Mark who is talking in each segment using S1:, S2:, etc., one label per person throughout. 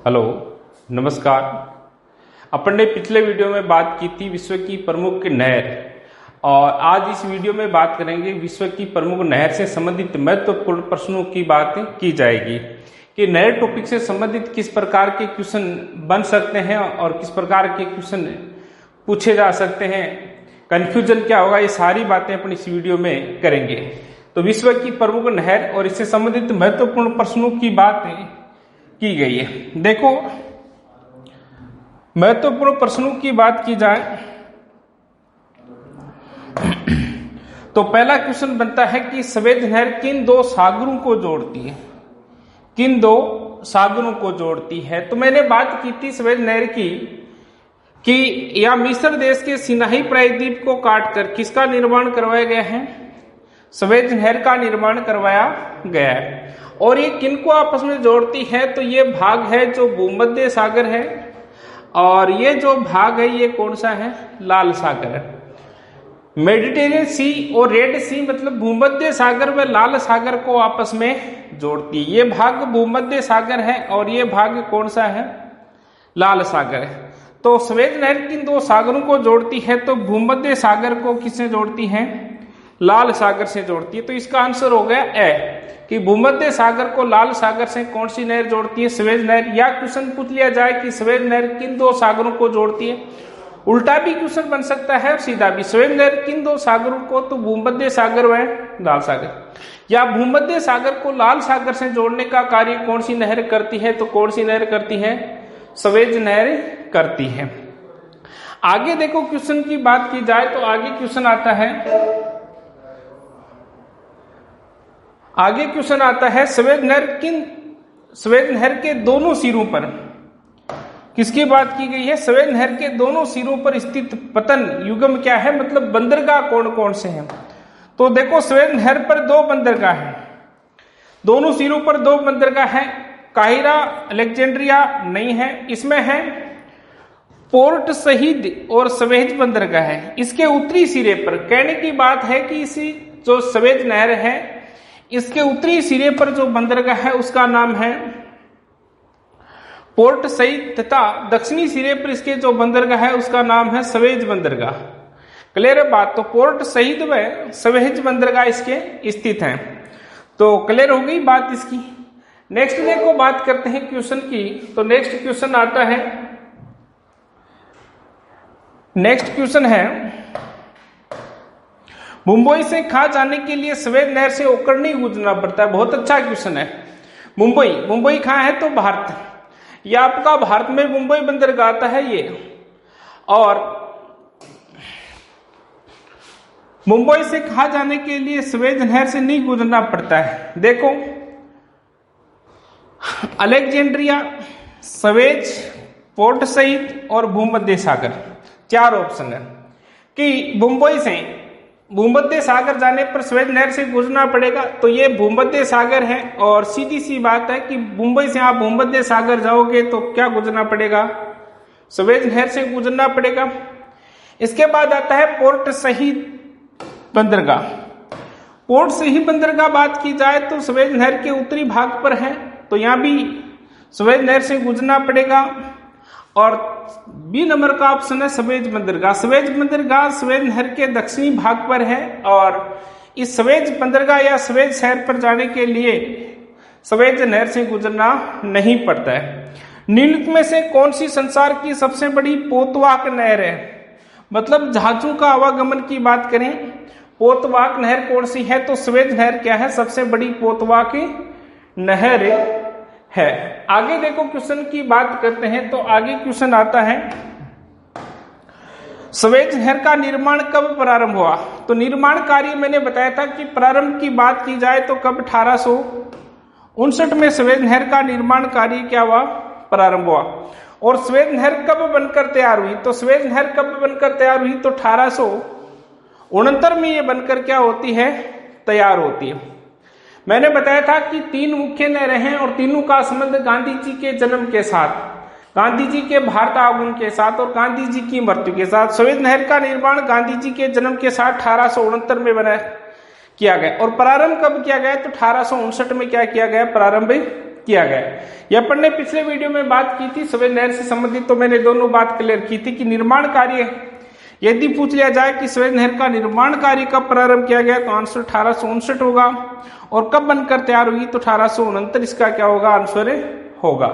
S1: Hello, नमस्कार। अपन ने पिछले वीडियो में बात की थी विश्व की प्रमुख नहर, और आज इस वीडियो में बात करेंगे विश्व की प्रमुख नहर से संबंधित महत्वपूर्ण प्रश्नों की बात की जाएगी कि नहर टॉपिक से संबंधित किस प्रकार के क्वेश्चन बन सकते हैं और किस प्रकार के क्वेश्चन पूछे जा सकते हैं, कंफ्यूजन क्या होगा, ये सारी बातें अपन इस वीडियो में करेंगे। तो विश्व की प्रमुख नहर और इससे संबंधित महत्वपूर्ण प्रश्नों की बात की गई है। देखो, महत्वपूर्ण प्रश्नों की बात की जाए तो पहला क्वेश्चन बनता है कि सवेज नहर किन दो सागरों को जोड़ती है, किन दो सागरों को जोड़ती है। तो मैंने बात की थी सवेज नहर की कि या मिस्र देश के सिनाई प्रायद्वीप को काटकर किसका निर्माण करवाया गया है, सवेज नहर का निर्माण करवाया गया है। और ये किनको आपस में जोड़ती है, तो ये भाग है जो भूमध्य सागर है, और ये जो भाग है ये कौन सा है, लाल सागर है। मेडिटेरियन सी और रेड सी मतलब भूमध्य सागर व लाल सागर को आपस में जोड़ती है। ये भाग भूमध्य सागर है और ये भाग कौन सा है, लाल सागर है। तो सवेज नहर किन दो सागरों को जोड़ती है, तो भूमध्य सागर को किससे जोड़ती है, लाल सागर से जोड़ती है। तो इसका आंसर हो गया ए कि भूमध्य सागर को लाल सागर से कौन सी नहर जोड़ती है, सवेज नहर। या क्वेश्चन पूछ लिया जाए कि सवेज नहर किन दो सागरों को जोड़ती है, उल्टा भी क्वेश्चन बन सकता है और सीधा भी। सवेज नहर किन दो सागरों को, तो भूमध्य सागर व लाल सागर। या भूमध्य सागर को लाल सागर से जोड़ने का कार्य कौन सी नहर करती है, तो कौन सी नहर करती है, सवेज नहर करती है। आगे देखो, क्वेश्चन की बात की जाए तो आगे क्वेश्चन आता है सवेज नहर के दोनों सिरों पर किसकी बात की गई है, सवेज नहर के दोनों सिरों पर स्थित पतन युग्म क्या है, मतलब बंदरगाह कौन कौन से हैं। तो देखो, सवेज नहर पर दो बंदरगाह हैं, दोनों सिरों पर दो बंदरगाह हैं। काहिरा अलेक्जेंड्रिया नहीं है, इसमें है पोर्ट सईद और सवेज बंदरगाह है। इसके उत्तरी सिरे पर, कहने की बात है कि इसी जो सवेज नहर है इसके उत्तरी सिरे पर जो बंदरगाह है उसका नाम है पोर्ट सईद, तथा दक्षिणी सिरे पर इसके जो बंदरगाह है उसका नाम है सवेज बंदरगाह। क्लियर है बात। तो पोर्ट सईद व सवेज बंदरगाह इसके स्थित हैं। तो क्लियर हो गई बात इसकी। नेक्स्ट देखो, बात करते हैं क्वेश्चन की। तो नेक्स्ट क्वेश्चन है मुंबई से खा जाने के लिए सवेज नहर से होकर नहीं गुजरना पड़ता है। बहुत अच्छा क्वेश्चन है। मुंबई कहाँ है, तो भारत। यह आपका भारत में मुंबई बंदरगाह आता है ये, और मुंबई से खा जाने के लिए सवेज नहर से नहीं गुजरना पड़ता है। देखो, अलेक्जेंड्रिया, सवेज, पोर्ट सईद और भूमध्य सागर, चार ऑप्शन है कि मुंबई से भूमध्य सागर जाने पर सवेज नहर से गुजरना पड़ेगा। तो ये भूमध्य सागर है, और सीधी सी बात है कि मुंबई से आप भूमध्य सागर जाओगे तो क्या गुजरना पड़ेगा, सवेज नहर से गुजरना पड़ेगा। इसके बाद आता है पोर्ट सईद बंदरगाह। पोर्ट सईद बंदरगाह बात की जाए तो सवेज नहर के उत्तरी भाग पर है, तो यहां भी सवेज नहर से गुजरना पड़ेगा। और बी नंबर का ऑप्शन है सवेज बंदरगाह। सवेज बंदरगाह सवेज नहर के दक्षिणी भाग पर है, और इस सवेज बंदरगाह या सवेज शहर पर जाने के लिए सवेज नहर से गुजरना नहीं पड़ता है। निम्नलिखित में से कौन सी संसार की सबसे बड़ी पोतवाक नहर है, मतलब जहाजों का आवागमन की बात करें, पोतवाक नहर कौन सी है, तो सवेज नहर क्या है, सबसे बड़ी पोतवाक नहर है। आगे देखो, क्वेश्चन की बात करते हैं। तो आगे क्वेश्चन आता है सवेज नहर का निर्माण कब प्रारंभ हुआ। तो निर्माण कार्य मैंने बताया था कि प्रारंभ की बात की जाए तो कब, 1859 में सवेज नहर का निर्माण कार्य क्या हुआ, प्रारंभ हुआ। और सवेज नहर कब बनकर तैयार हुई, तो सवेज नहर कब बनकर तैयार हुई, तो 1869 में ये बनकर क्या होती है, तैयार होती है। मैंने बताया था कि तीन मुख्य नहरें हैं और तीनों का संबंध गांधी जी के जन्म के साथ, गांधी जी के भारत आगमन के साथ और गांधी जी की मृत्यु के साथ। सवेज नहर का निर्माण गांधी जी के जन्म के साथ 1869 में किया गया। और प्रारंभ कब किया गया, तो 1859 में क्या किया गया, प्रारंभ किया गया। यह अपन ने पिछले वीडियो में बात की थी सवेद नहर से संबंधित, तो मैंने दोनों बात क्लियर की थी कि निर्माण कार्य यदि पूछ लिया जाए कि सवेद नहर का निर्माण कार्य कब प्रारंभ किया गया तो आंसर 1859 होगा, और कब बनकर तैयार हुई तो 1869 इसका क्या होगा, आंसर होगा।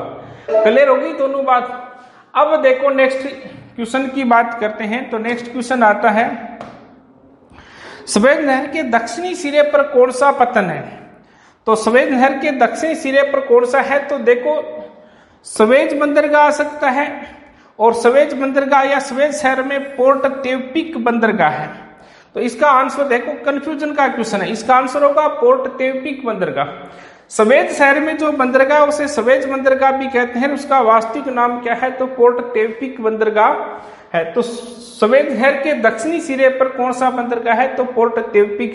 S1: क्लियर होगी दोनों बात। अब देखो नेक्स्ट क्वेश्चन की बात करते हैं। तो नेक्स्ट क्वेश्चन आता है, सवेद नहर के दक्षिणी सिरे पर कौन सा पत्तन है। तो सवेद नहर के दक्षिणी सिरे पर कौन सा है, तो देखो सवेज बंदरगाह आ सकता है, और सवेज बंदरगाह या सवेज शहर में पोर्ट तेवपिक बंदरगाह है। तो इसका आंसर देखो, कंफ्यूजन का क्वेश्चन है, इसका आंसर होगा पोर्ट तेवपिक बंदरगाह। सवेज शहर में जो बंदरगाह उसे सवेज बंदरगाह भी कहते हैं, उसका वास्तविक नाम क्या है, तो पोर्ट तेवपिक बंदरगाह है। तो सवेद नहर के दक्षिणी सिरे पर कौन सा बंदरगाह है, तो पोर्ट तेवपिक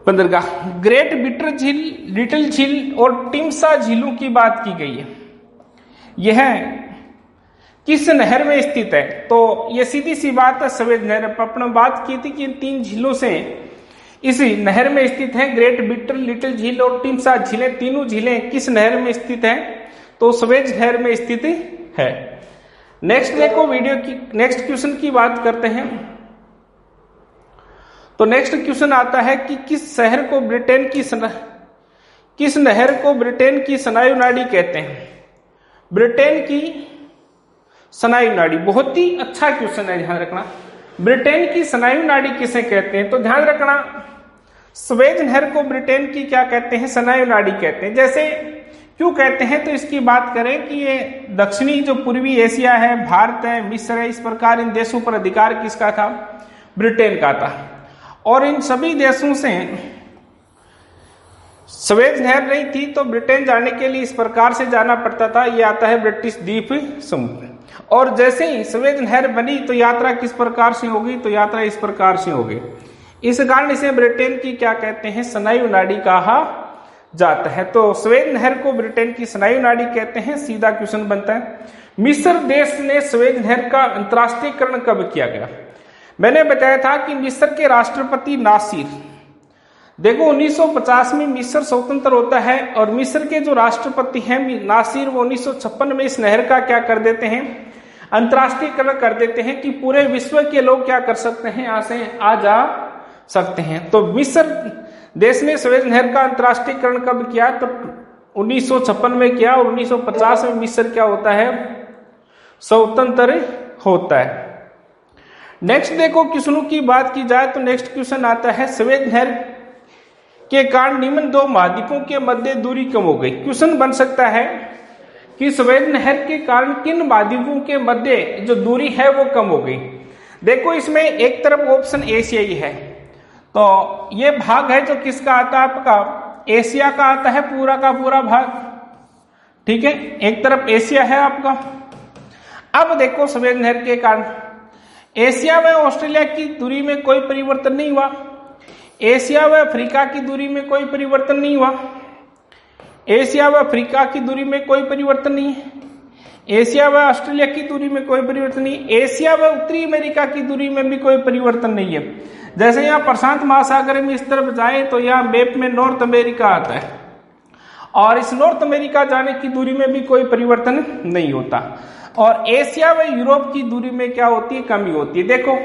S1: बंदरगाह। ग्रेट बिटर झील, लिटिल झील और टिमसा झीलों की बात की गई है, यह किस नहर में स्थित है। तो ये सीधी सी बात है, सवेद नहर अपन बात की थी कि 3 झीलों से इसी नहर में स्थित है। ग्रेट बिटर, लिटिल झील और टिमसा झीलें, तीनों झीलें किस नहर में स्थित है, तो सवेज नहर में स्थित है। नेक्स्ट देखो वीडियो की नेक्स्ट क्वेश्चन की बात करते हैं। तो नेक्स्ट क्वेश्चन आता है कि किस नहर को ब्रिटेन की स्नायु नाड़ी कहते हैं। ब्रिटेन की स्नायु नाड़ी, बहुत ही अच्छा क्वेश्चन है, ध्यान रखना। ब्रिटेन की स्नायु नाड़ी किसे कहते हैं, तो ध्यान रखना सवेज नहर को ब्रिटेन की क्या कहते हैं, स्नायु नाड़ी कहते हैं। जैसे क्यों कहते हैं, तो इसकी बात करें कि ये दक्षिणी जो पूर्वी एशिया है, भारत है, मिस्र है, इस प्रकार इन देशों पर अधिकार किसका था, ब्रिटेन का था। और इन सभी देशों से सवेज नहर नहीं थी, तो ब्रिटेन जाने के लिए इस प्रकार से जाना पड़ता था, ये आता है ब्रिटिश द्वीप समूह। और जैसे ही सवेज नहर बनी तो यात्रा किस प्रकार से होगी, तो यात्रा इस प्रकार से होगी। इस कारण इसे ब्रिटेन की क्या कहते हैं, स्नायु नाड़ी कहा जाता है। तो सवेज नहर को ब्रिटेन की स्नायु नाड़ी कहते हैं। सीधा क्वेश्चन बनता है, मिस्र देश ने सवेज नहर का अंतर्राष्ट्रीयकरण कब किया गया। मैंने बताया था कि मिस्र के राष्ट्रपति नासिर, देखो 1950 में मिस्र स्वतंत्र होता है, और मिस्र के जो राष्ट्रपति हैं नासिर, वो 1956 में इस नहर का क्या कर देते हैं, अंतर्राष्ट्रीयकरण कर देते हैं कि पूरे विश्व के लोग क्या कर सकते हैं, यहां से आ जा सकते हैं। तो मिस्र देश ने सवेज नहर का अंतर्राष्ट्रीयकरण कब किया, तो 1956 में किया, और 1950 में मिस्र क्या होता है, स्वतंत्र होता है। नेक्स्ट देखो क्वेश्चनों की बात की जाए तो नेक्स्ट क्वेश्चन आता है, सवेज नहर के कारण निम्न 2 महाद्वीपों के मध्य दूरी कम हो गई। क्वेश्चन बन सकता है कि सवेज नहर के कारण किन महाद्वीपों के मध्य जो दूरी है वो कम हो गई। देखो इसमें एक तरफ ऑप्शन एशियाई है, तो ये भाग है जो किसका आता है, आपका एशिया का आता है, पूरा का पूरा भाग, ठीक है, एक तरफ एशिया है आपका। अब देखो सवेज नहर के कारण एशिया व ऑस्ट्रेलिया की दूरी में कोई परिवर्तन नहीं हुआ, एशिया व अफ्रीका की दूरी में कोई परिवर्तन नहीं हुआ, एशिया व अफ्रीका की दूरी में कोई परिवर्तन नहीं है, एशिया व ऑस्ट्रेलिया की दूरी में कोई परिवर्तन नहीं, एशिया व उत्तरी अमेरिका की दूरी में भी कोई परिवर्तन नहीं है। जैसे यहाँ प्रशांत महासागर में इस तरफ जाए तो यहाँ मैप में नॉर्थ अमेरिका आता है, और इस नॉर्थ अमेरिका जाने की दूरी में भी कोई परिवर्तन नहीं होता। और एशिया व यूरोप की दूरी में क्या होती है, कमी होती है। देखो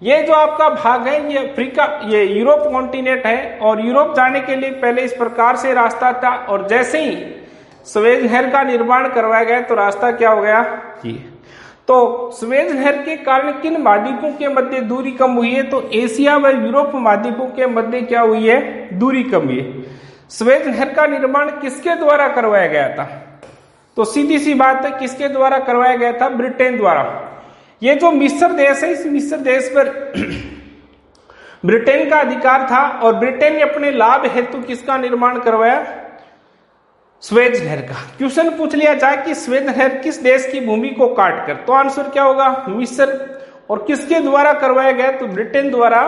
S1: ये जो आपका भाग है ये अफ्रीका, ये यूरोप कॉन्टिनेंट है, और यूरोप जाने के लिए पहले इस प्रकार से रास्ता था, और जैसे ही सवेज नहर का निर्माण करवाया गया तो रास्ता क्या हो गया, ये। तो सवेज नहर के कारण किन महाद्वीपों के मध्य दूरी कम हुई है, तो एशिया व यूरोप महाद्वीपों के मध्य क्या हुई है, दूरी कम हुई है। सवेज नहर का निर्माण किसके द्वारा करवाया गया था, तो सीधी सी बात है, किसके द्वारा करवाया गया था, ब्रिटेन द्वारा। ये जो मिस्र देश है, इस मिस्र देश पर ब्रिटेन का अधिकार था, और ब्रिटेन ने अपने लाभ हेतु किसका निर्माण करवाया, सवेज नहर का। क्वेश्चन पूछ लिया जाए कि सवेज नहर किस देश की भूमि को काटकर, तो आंसर क्या होगा, मिस्र। और किसके द्वारा करवाया गया, तो ब्रिटेन द्वारा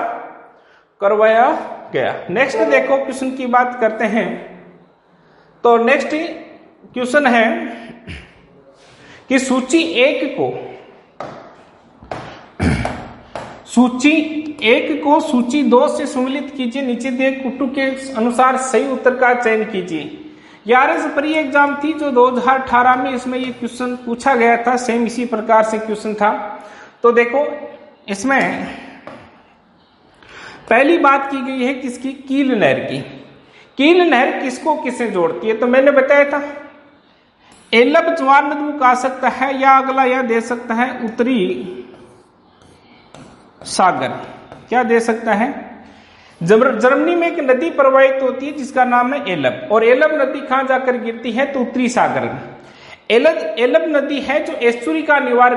S1: करवाया गया। नेक्स्ट देखो क्वेश्चन की बात करते हैं। तो नेक्स्ट क्वेश्चन है कि सूची 1 को सूची 2 से सम्मिलित कीजिए, नीचे दिए कुटु के अनुसार सही उत्तर का चयन कीजिए। ये आरएस प्री एग्जाम थी जो 2018 में, इसमें ये क्वेश्चन पूछा गया था, सेम इसी प्रकार से क्वेश्चन था। तो देखो इसमें पहली बात की गई है किसकी, कील नहर की। कील नहर किसको किससे जोड़ती है, तो मैंने बताया था एलब ज्वार नदमुख आ सकता है, या अगला यह दे सकता है उत्तरी सागर, क्या दे सकता है, जर्मनी में एक नदी प्रवाहित होती है जिसका नाम है एलब, और एलब नदी कहां जाकर गिरती है, तो उत्तरी सागर में। एलब नदी है जो एस्चुरी का निर्माण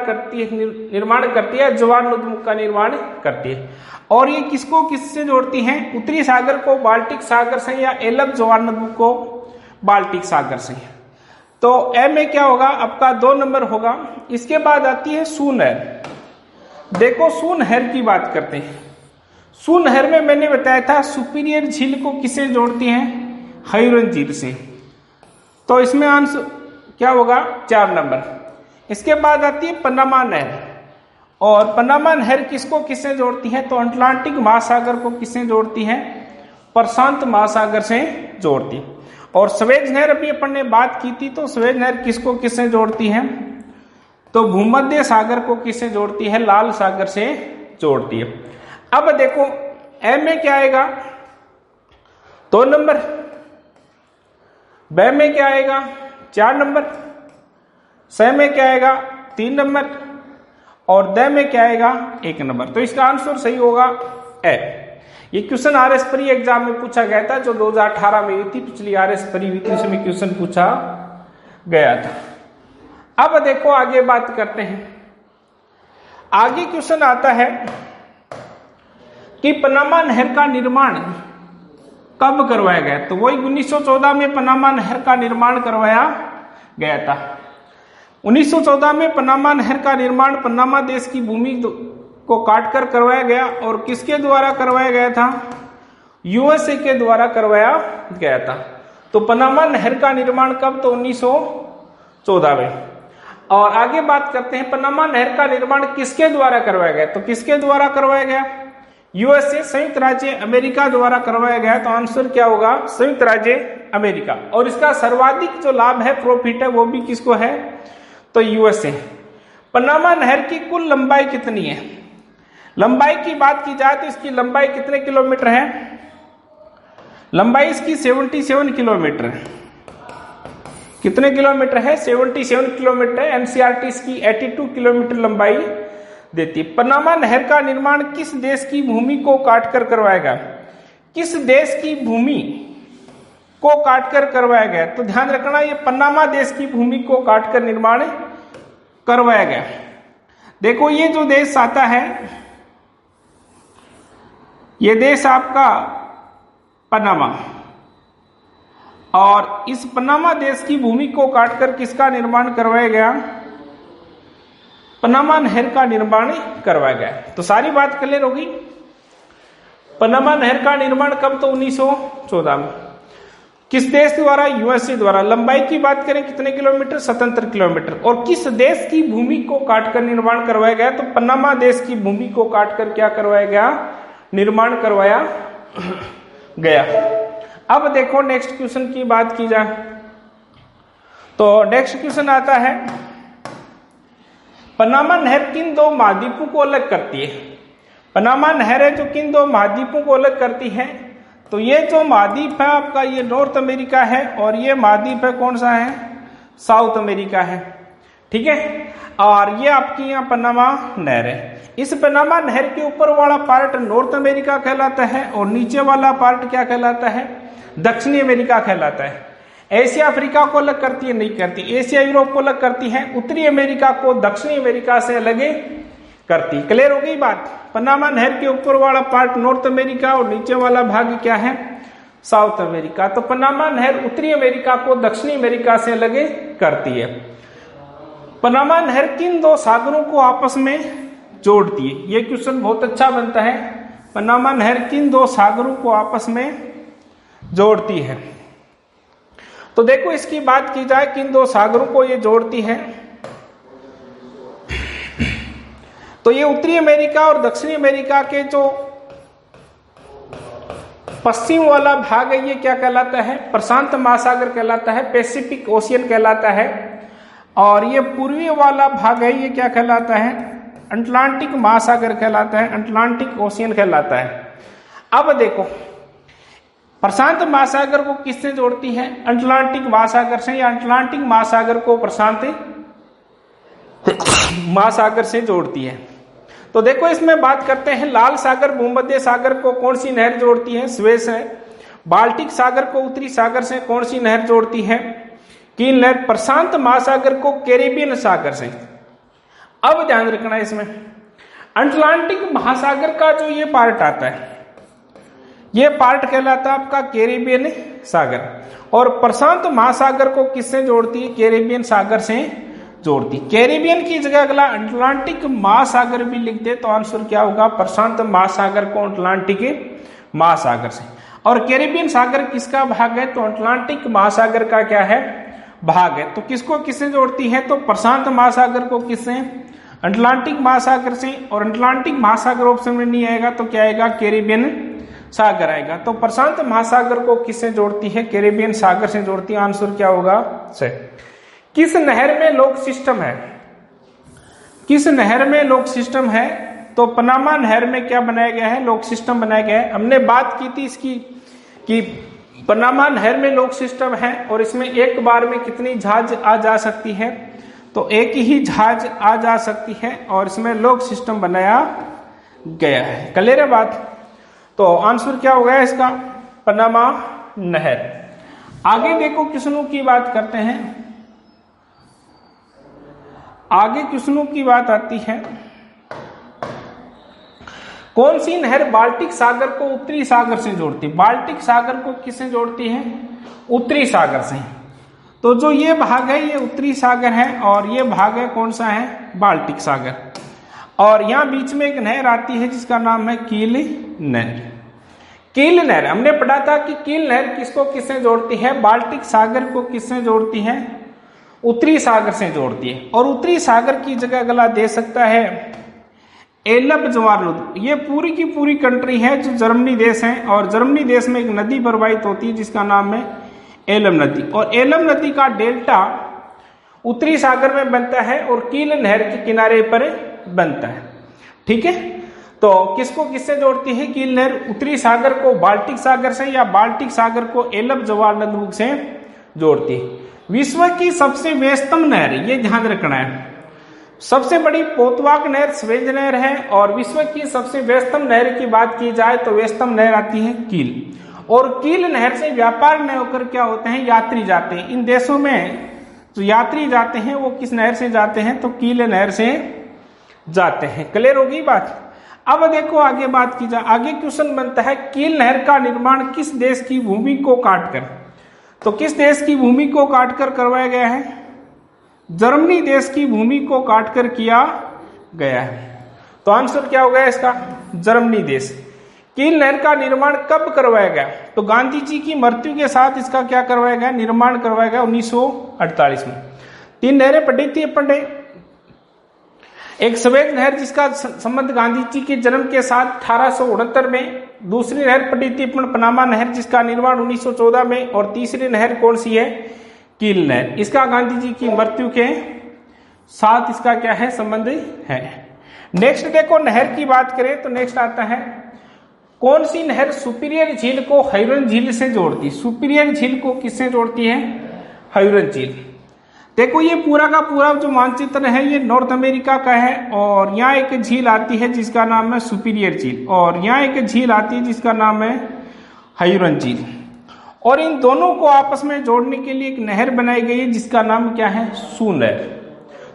S1: करती है, ज्वार नदमुख का निर्माण करती है, और ये किसको किससे जोड़ती है, उत्तरी सागर को बाल्टिक सागर से, या एलब ज्वार नदमुख को बाल्टिक सागर से। तो ए में क्या होगा आपका 2 नंबर होगा। इसके बाद आती है सू नहर। देखो सू नहर की बात करते हैं। सू नहर में मैंने बताया था सुपीरियर झील को किससे जोड़ती है, हयूरन झील से। तो इसमें आंसर क्या होगा, 4 नंबर। इसके बाद आती है पनामा नहर, और पनामा नहर किसको किससे जोड़ती है, तो अटलांटिक महासागर को किससे जोड़ती है, प्रशांत महासागर से जोड़ती है। और स्वेज नहर अभी अपन ने बात की थी, तो स्वेज नहर किसको किससे जोड़ती है, तो भूमध्य सागर को किससे जोड़ती है, लाल सागर से जोड़ती है। अब देखो ए में क्या आएगा, 2 नंबर, ब में क्या आएगा, 4 नंबर, स में क्या आएगा, 3 नंबर, और द में क्या आएगा, 1 नंबर। तो इसका आंसर सही होगा ए। ये क्वेश्चन आरएस प्री एग्जाम में पूछा गया था जो 2018 में हुई थी, पिछली आरएस प्री हुई थी, उसमें क्वेश्चन पूछा गया था। अब देखो आगे बात करते हैं। आगे क्वेश्चन आता है कि पनामा नहर का निर्माण कब करवाया गया, तो वही 1914 में पनामा नहर का निर्माण करवाया गया था। 1914 में पनामा नहर का निर्माण पनामा देश की भूमि को काटकर करवाया गया, और किसके द्वारा करवाया गया था, यूएसए के द्वारा करवाया गया था। तो पनामा नहर का निर्माण कब, तो 1914 में। और आगे बात करते हैं पनामा नहर का निर्माण किसके द्वारा करवाया गया, तो किसके द्वारा करवाया गया, यूएसए संयुक्त राज्य अमेरिका द्वारा करवाया गया। तो आंसर क्या होगा, संयुक्त राज्य अमेरिका। और इसका सर्वाधिक जो लाभ है, प्रॉफिट है, वो भी किसको है, तो यूएसए। पनामा नहर की कुल लंबाई कितनी है, लंबाई की बात की जाए तो इसकी लंबाई कितने किलोमीटर है, लंबाई इसकी 77 किलोमीटर है। कितने किलोमीटर है, 77 किलोमीटर। एनसीईआरटी इसकी 82 किलोमीटर लंबाई देती है। पनामा नहर का निर्माण किस देश की भूमि को काटकर करवाएगा, किस देश की भूमि को काटकर करवाया गया, तो ध्यान रखना ये पनामा देश की भूमि को काटकर निर्माण करवाया गया। देखो ये जो देश आता है, ये देश आपका पनामा, और इस पनामा देश की भूमि को काटकर किसका निर्माण करवाया गया, पनामा नहर का निर्माण करवाया गया। तो सारी बात क्लियर होगी। पनामा नहर का निर्माण कब, तो 1914 में। किस देश द्वारा, यूएसए द्वारा। लंबाई की बात करें कितने किलोमीटर, 77 किलोमीटर। और किस देश की भूमि को काटकर निर्माण करवाया गया, तो पनामा देश की भूमि को काटकर क्या करवाया गया, निर्माण करवाया गया। अब देखो नेक्स्ट क्वेश्चन की बात की जाए तो नेक्स्ट क्वेश्चन आता है, पनामा नहर किन 2 महाद्वीपों को अलग करती है। पनामा नहर है जो किन 2 महाद्वीपों को अलग करती है, तो ये जो महाद्वीप है आपका, ये नॉर्थ अमेरिका है, और ये महाद्वीप है कौन सा है, साउथ अमेरिका है। ठीक है, और ये आपकी यहाँ पनामा नहर है। इस पनामा नहर के ऊपर वाला पार्ट नॉर्थ अमेरिका कहलाता है, और नीचे वाला पार्ट क्या कहलाता है, दक्षिणी अमेरिका कहलाता है। एशिया अफ्रीका को अलग करती है, नहीं करती। एशिया यूरोप को अलग करती है, उत्तरी अमेरिका को दक्षिणी अमेरिका से अलग करती। क्लियर हो गई बात। पनामा नहर के ऊपर वाला पार्ट नॉर्थ अमेरिका, और नीचे वाला भाग क्या है, साउथ अमेरिका। तो पनामा नहर उत्तरी अमेरिका को दक्षिणी अमेरिका से अलग करती है। पनामा नहर किन 2 सागरों को आपस में जोड़ती है, ये क्वेश्चन बहुत अच्छा बनता है। पनामा नहर किन 2 सागरों को आपस में जोड़ती है, तो देखो इसकी बात की जाए किन 2 सागरों को ये जोड़ती है, तो ये उत्तरी अमेरिका और दक्षिणी अमेरिका के जो पश्चिम वाला भाग है ये क्या कहलाता है? प्रशांत महासागर कहलाता है, पैसिफिक ओशियन कहलाता है। और ये पूर्वी वाला भाग है ये क्या कहलाता है? अटलांटिक महासागर कहलाता है, अटलांटिक ओशियन कहलाता है। अब देखो प्रशांत महासागर को किससे जोड़ती है? अटलांटिक महासागर से, या अटलांटिक महासागर को प्रशांत महासागर से जोड़ती है। तो देखो इसमें बात करते हैं, लाल सागर भूमध्य सागर को कौन सी नहर जोड़ती है? स्वेज है। बाल्टिक सागर को उत्तरी सागर से कौन सी नहर जोड़ती है? कील नहर। प्रशांत महासागर को कैरेबियन सागर से। अब ध्यान रखना इसमें, अटलांटिक महासागर का जो ये पार्ट आता है ये पार्ट कहलाता है आपका कैरेबियन सागर, और प्रशांत महासागर को किससे जोड़ती है? कैरेबियन सागर से जोड़ती। कैरेबियन की जगह अगला अटलांटिक महासागर भी लिख दे तो आंसर क्या होगा? प्रशांत महासागर को अटलांटिक महासागर से। और कैरेबियन सागर किसका भाग है? तो अटलांटिक महासागर का क्या है? भाग है। तो किसको किससे जोड़ती है? तो प्रशांत महासागर को किससे? अटलांटिक महासागर से। और अटलांटिक महासागर ऑप्शन में नहीं आएगा तो क्या आएगा? कैरेबियन सागर आएगा। तो प्रशांत महासागर को किससे जोड़ती है? कैरेबियन सागर से जोड़ती है। आंसर क्या होगा? से। किस नहर में लोक सिस्टम है? किस नहर में लोक सिस्टम है? तो पनामा नहर में क्या बनाया गया है? लोक सिस्टम बनाया गया है। हमने बात की थी इसकी कि पनामा नहर में लोक सिस्टम है और इसमें एक बार में कितनी जहाज आ जा सकती है? तो एक ही जहाज आ जा सकती है और इसमें लोक सिस्टम बनाया गया है। क्लियर है बात? तो आंसर क्या होगा इसका? पनामा नहर। आगे देखो क्वेश्चनों की बात करते हैं। आगे क्वेश्चनों की बात आती है, कौन सी नहर बाल्टिक सागर को उत्तरी सागर से जोड़ती है? बाल्टिक सागर को किससे जोड़ती है? उत्तरी सागर से। तो जो ये भाग है ये उत्तरी सागर है और ये भाग है कौन सा है? बाल्टिक सागर। और यहां बीच में एक नहर आती है जिसका नाम है कील नहर। कील नहर हमने पढ़ा था कि कील नहर किसको किससे जोड़ती है? बाल्टिक सागर को किससे जोड़ती है? उत्तरी सागर से जोड़ती है। और उत्तरी सागर की जगह अगला दे सकता है एलब जवारलुद। ये पूरी की पूरी कंट्री है जो जर्मनी देश है, और जर्मनी देश में एक नदी प्रवाहित होती है जिसका नाम है एलम नदी। और एलम नदी का डेल्टा उत्तरी सागर में बनता है और कील नहर के किनारे पर बनता है। ठीक है, तो किसको किससे जोड़ती है? कील नहर उत्तरी सागर को बाल्टिक सागर से या बाल्टिक सागर को एलब जवारलुद से जोड़ती है। विश्व की सबसे व्यस्तम नहर, ये ध्यान रखना है, सबसे बड़ी पोतवाक नहर स्वेज नहर है, और विश्व की सबसे व्यस्तम नहर की बात की जाए तो व्यस्तम नहर आती है कील। और कील नहर से व्यापार न होकर क्या होते हैं? यात्री जाते हैं। इन देशों में जो यात्री जाते हैं वो किस नहर से जाते हैं? तो कील नहर से जाते हैं। क्लियर होगी बात? अब देखो आगे बात की जाए, आगे क्वेश्चन बनता है कील नहर का निर्माण किस देश की भूमि को काटकर? तो किस देश की भूमि को काटकर करवाया गया है? जर्मनी देश की भूमि को काटकर किया गया है। तो आंसर क्या हो गया इसका? जर्मनी देश। कील नहर का निर्माण कब करवाया गया? तो गांधी जी की मृत्यु के साथ इसका क्या करवाया गया? निर्माण करवाया गया 1948 में। 3 नहरें पढ़ी थी अपन ने। एक स्वेज नहर जिसका संबंध गांधी जी के जन्म के साथ 1869 में, दूसरी नहर पढ़ी थी अपन पनामा नहर जिसका निर्माण 1914 में, और तीसरी नहर कौन सी है? कील नहर। इसका गांधी जी की मृत्यु के साथ इसका क्या है? संबंध है। नेक्स्ट देखो नहर की बात करें तो नेक्स्ट आता है, कौन सी नहर सुपीरियर झील को हयूरन झील से जोड़ती? सुपीरियर झील को किससे जोड़ती है? हयूरन झील। देखो ये पूरा का पूरा जो मानचित्र है ये नॉर्थ अमेरिका का है, और यहाँ एक झील आती है जिसका नाम है सुपीरियर झील, और यहाँ एक झील आती है जिसका नाम है हयूरन झील। और इन दोनों को आपस में जोड़ने के लिए एक नहर बनाई गई है जिसका नाम क्या है? सू नहर।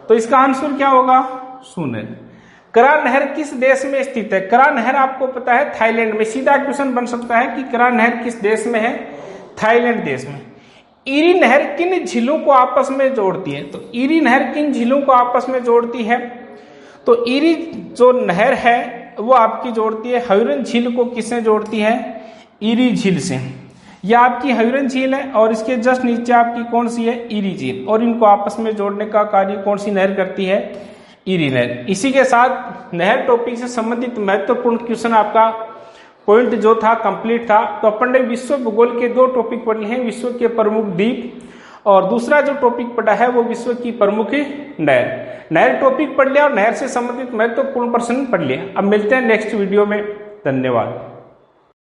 S1: तो इसका आंसर क्या होगा? सू नहर। करा नहर किस देश में स्थित है? करा नहर आपको पता है थाईलैंड में। सीधा क्वेश्चन बन सकता है कि करा नहर किस देश में है? थाईलैंड देश में। ईरी नहर किन झीलों को आपस में जोड़ती है? तो ईरी नहर किन झीलों को आपस में जोड़ती है? तो ईरी जो नहर है वो आपकी जोड़ती है हयूरन झील को। किससे जोड़ती है? ईरी झील से। यह आपकी हयूरन झील है और इसके जस्ट नीचे आपकी कौन सी है? ईरी झील। और इनको आपस में जोड़ने का कार्य कौन सी नहर करती है? ईरी नहर। इसी के साथ नहर टॉपिक से संबंधित महत्वपूर्ण क्वेश्चन आपका पॉइंट जो था कंप्लीट था। तो अपन ने विश्व भूगोल के 2 टॉपिक पढ़ लिए हैं, विश्व के प्रमुख द्वीप और दूसरा जो टॉपिक पढ़ा है वो विश्व की प्रमुख नहर टॉपिक पढ़ लिया और नहर से संबंधित महत्वपूर्ण प्रश्न पढ़ लिया। अब मिलते हैं नेक्स्ट वीडियो में। धन्यवाद।